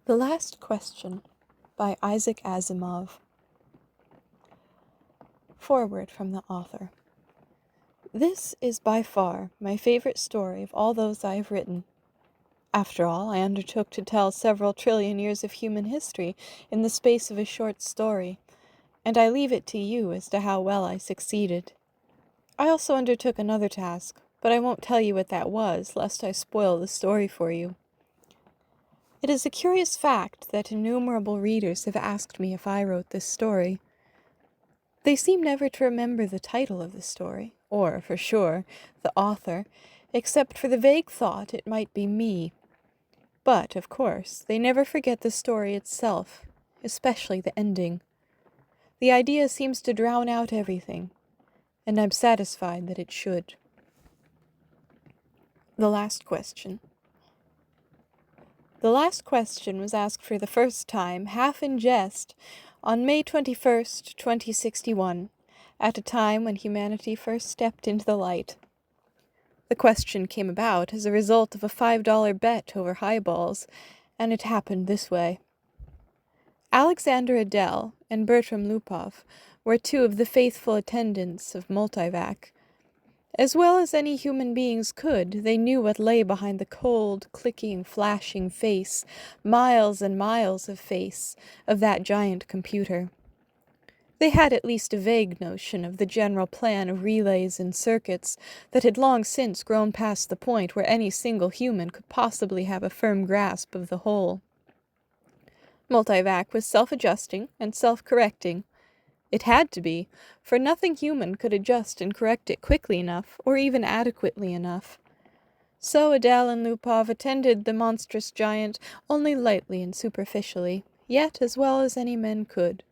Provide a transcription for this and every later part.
The Last Question by Isaac Asimov. Foreword from the author. This is by far my favorite story of all those I have written. After all, I undertook to tell several trillion years of human history in the space of a short story, and I leave it to you as to how well I succeeded. I also undertook another task, but I won't tell you what that was, lest I spoil the story for you. It is a curious fact that innumerable readers have asked me if I wrote this story. They seem never to remember the title of the story, or, for sure, the author, except for the vague thought it might be me. But, of course, they never forget the story itself, especially the ending. The idea seems to drown out everything, and I'm satisfied that it should. The Last Question. The last question was asked for the first time, half in jest, on May 21st, 2061, at a time when humanity first stepped into the light. The question came about as a result of a $5 bet over highballs, and it happened this way. Alexander Adele and Bertram Lupov were two of the faithful attendants of Multivac. As well as any human beings could, they knew what lay behind the cold, clicking, flashing face, miles and miles of face, of that giant computer. They had at least a vague notion of the general plan of relays and circuits that had long since grown past the point where any single human could possibly have a firm grasp of the whole. Multivac was self-adjusting and self-correcting. It had to be, for nothing human could adjust and correct it quickly enough, or even adequately enough. So Adele and Lupov attended the monstrous giant only lightly and superficially, yet as well as any men could.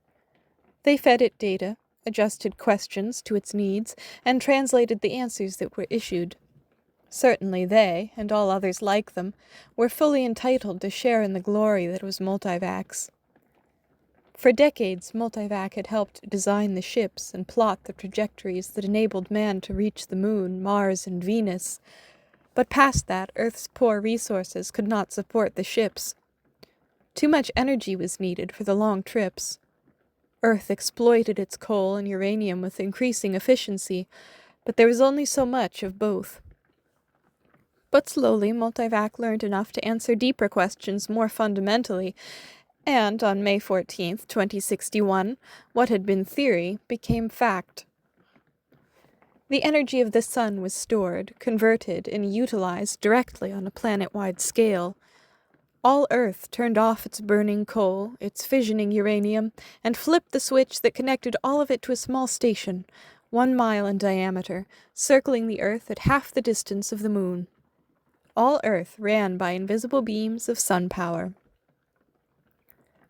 They fed it data, adjusted questions to its needs, and translated the answers that were issued. Certainly they, and all others like them, were fully entitled to share in the glory that was Multivac's. For decades, Multivac had helped design the ships and plot the trajectories that enabled man to reach the Moon, Mars, and Venus. But past that, Earth's poor resources could not support the ships. Too much energy was needed for the long trips. Earth exploited its coal and uranium with increasing efficiency, but there was only so much of both. But slowly, Multivac learned enough to answer deeper questions more fundamentally, and on May 14th, 2061, what had been theory became fact. The energy of the sun was stored, converted, and utilized directly on a planet-wide scale. All Earth turned off its burning coal, its fissioning uranium, and flipped the switch that connected all of it to a small station, 1 mile in diameter, circling the Earth at half the distance of the Moon. All Earth ran by invisible beams of sun power.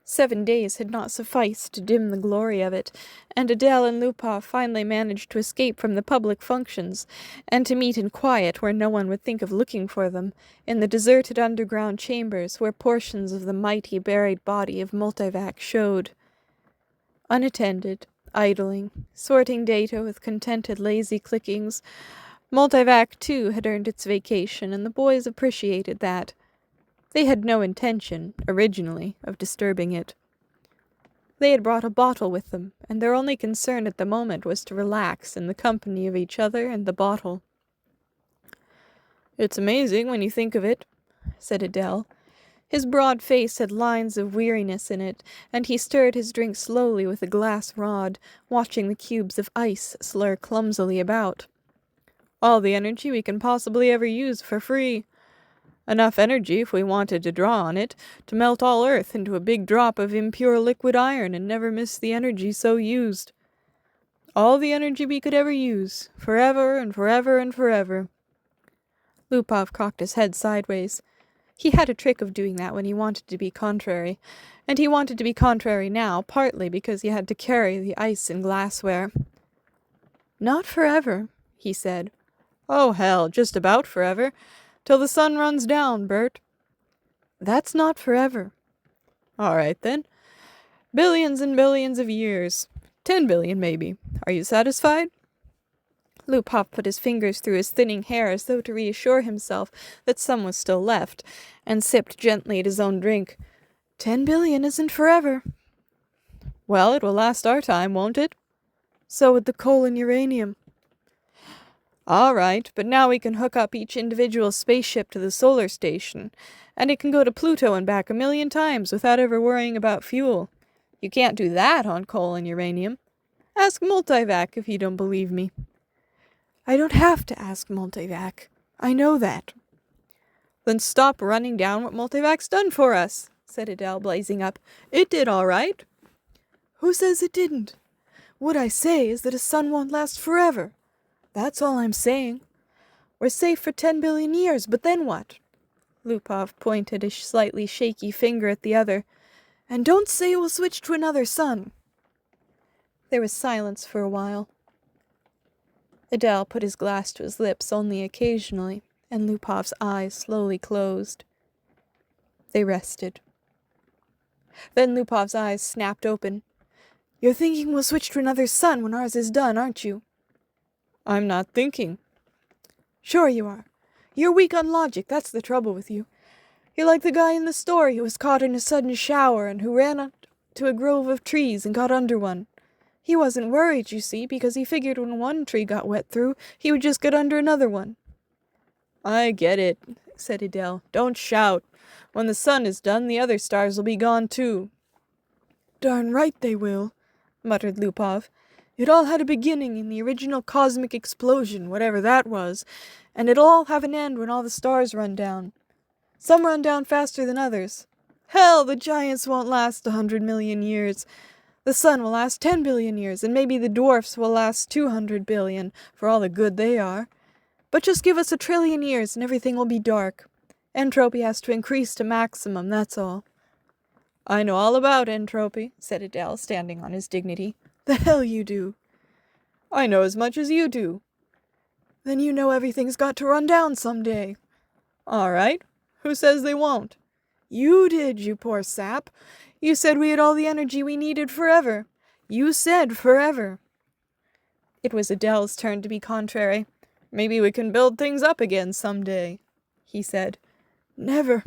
7 days had not sufficed to dim the glory of it, and Adele and Lupov finally managed to escape from the public functions, and to meet in quiet where no one would think of looking for them, in the deserted underground chambers where portions of the mighty buried body of Multivac showed. Unattended, idling, sorting data with contented lazy clickings, Multivac too had earned its vacation, and the boys appreciated that. They had no intention, originally, of disturbing it. They had brought a bottle with them, and their only concern at the moment was to relax in the company of each other and the bottle. "It's amazing when you think of it," said Adele. His broad face had lines of weariness in it, and he stirred his drink slowly with a glass rod, watching the cubes of ice slur clumsily about. "All the energy we can possibly ever use for free. Enough energy, if we wanted to draw on it, to melt all Earth into a big drop of impure liquid iron and never miss the energy so used. All the energy we could ever use, forever and forever and forever." Lupov cocked his head sideways. He had a trick of doing that when he wanted to be contrary, and he wanted to be contrary now, partly because he had to carry the ice and glassware. "Not forever," he said. "Oh, hell, just about forever. Till the sun runs down, Bert." "That's not forever." "All right, then. Billions and billions of years. 10 billion, maybe. Are you satisfied?" Lupov put his fingers through his thinning hair as though to reassure himself that some was still left, and sipped gently at his own drink. 10 billion isn't forever. Well, it will last our time, won't it? So would the coal and uranium. All right, but now we can hook up each individual spaceship to the solar station, and it can go to Pluto and back 1,000,000 times without ever worrying about fuel. You can't do that on coal and uranium. Ask Multivac if you don't believe me. I don't have to ask Multivac. I know that. Then stop running down what Multivac's done for us, said Adele, blazing up. It did all right. Who says it didn't? What I say is that a sun won't last forever. That's all I'm saying. We're safe for 10 billion years, but then what? Lupov pointed a slightly shaky finger at the other. And don't say we'll switch to another sun. There was silence for a while. Adele put his glass to his lips only occasionally, and Lupov's eyes slowly closed. They rested. Then Lupov's eyes snapped open. You're thinking we'll switch to another sun when ours is done, aren't you? I'm not thinking. Sure you are. You're weak on logic, that's the trouble with you. You're like the guy in the story who was caught in a sudden shower and who ran up to a grove of trees and got under one. He wasn't worried, you see, because he figured when one tree got wet through, he would just get under another one. I get it, said Adele. Don't shout. When the sun is done, the other stars will be gone too. Darn right they will, muttered Lupov. It all had a beginning in the original cosmic explosion, whatever that was, and it'll all have an end when all the stars run down. Some run down faster than others. Hell, the giants won't last 100 million years. The sun will last 10 billion years, and maybe the dwarfs will last 200 billion, for all the good they are. But just give us 1 trillion years and everything will be dark. Entropy has to increase to maximum, that's all. I know all about entropy, said Adele, standing on his dignity. The hell you do. I know as much as you do. Then you know everything's got to run down someday. All right. Who says they won't? You did, you poor sap. You said we had all the energy we needed forever. You said forever. It was Adele's turn to be contrary. Maybe we can build things up again someday, he said. Never.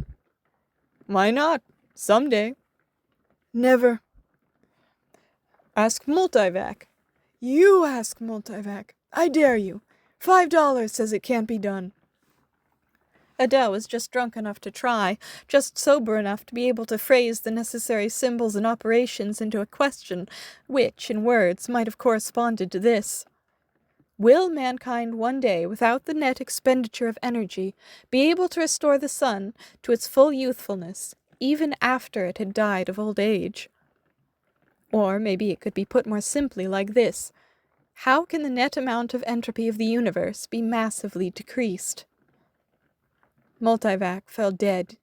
Why not? Someday. Never. Ask Multivac. You ask Multivac. I dare you. $5 says it can't be done. Adele was just drunk enough to try, just sober enough to be able to phrase the necessary symbols and operations into a question which, in words, might have corresponded to this. Will mankind one day, without the net expenditure of energy, be able to restore the sun to its full youthfulness, even after it had died of old age? Or maybe it could be put more simply like this. How can the net amount of entropy of the universe be massively decreased? Multivac fell dead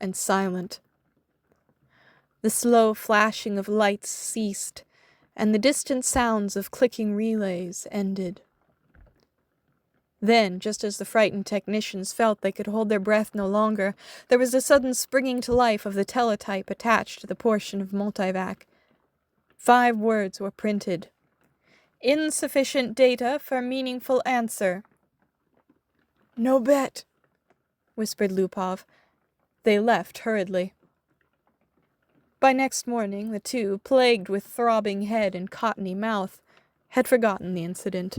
and silent. The slow flashing of lights ceased, and the distant sounds of clicking relays ended. Then, just as the frightened technicians felt they could hold their breath no longer, there was a sudden springing to life of the teletype attached to the portion of Multivac. 5 words were printed. Insufficient data for meaningful answer. No bet, whispered Lupov. They left hurriedly. By next morning, the two, plagued with throbbing head and cottony mouth, had forgotten the incident.